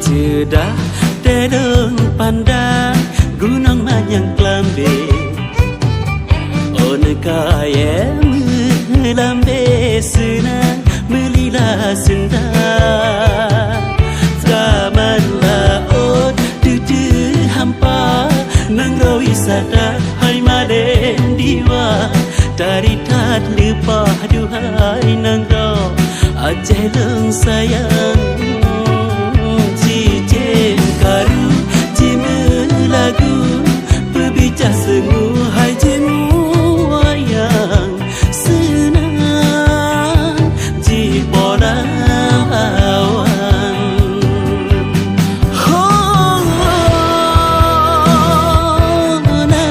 Jeda terung pandang gunung manyang kelambe on kaya melambe senang melila senda zaman laut dudu hampa nang rawi sada hai maden diwa dari tat lupa duhai nang ro ajai leng sayang karu jimu lagu berbicara semu hai jimu wayang senang ji bola awan oh na na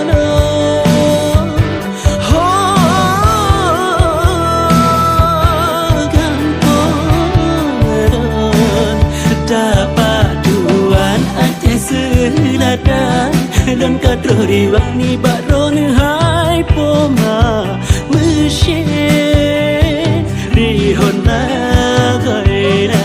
na oh gampang dapat tuan aja seladan dan kadri wani baron hai poma mesye rihon lagaina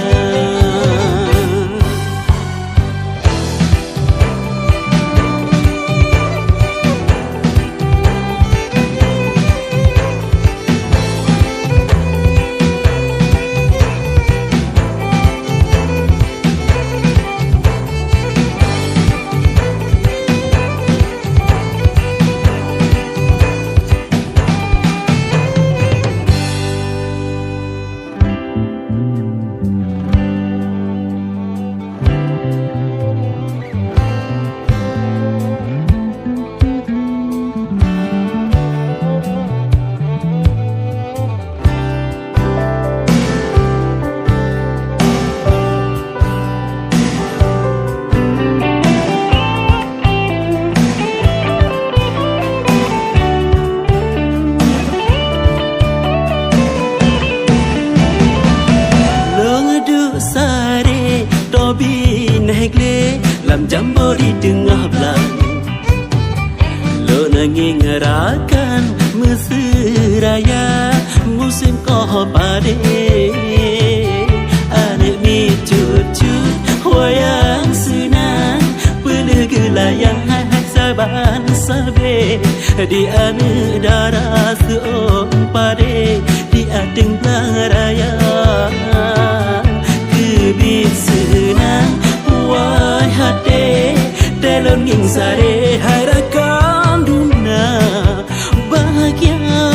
làm jambo di tengah belang lo nanging ngerakan mesraya musim kau pade anak mi cucu wayang senang peluk gelayang hai saban sabe di anu darah seom pade di adeng belang raya kebisenang wai hati dalam ngingsare harakan dunia bahagia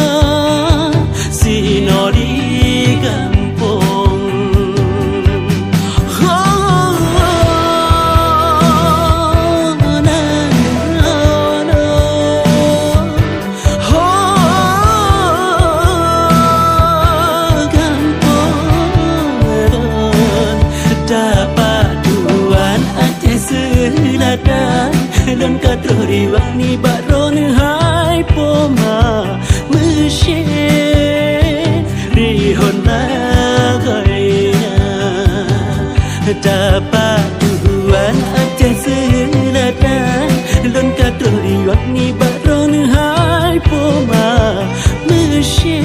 sinori kampung oh na na na oh kampung dapat seladan dan kadri wani baron hai poma mesye rihon lagaina dapat tuan aja seladan dan kadri wani baron hai poma mesye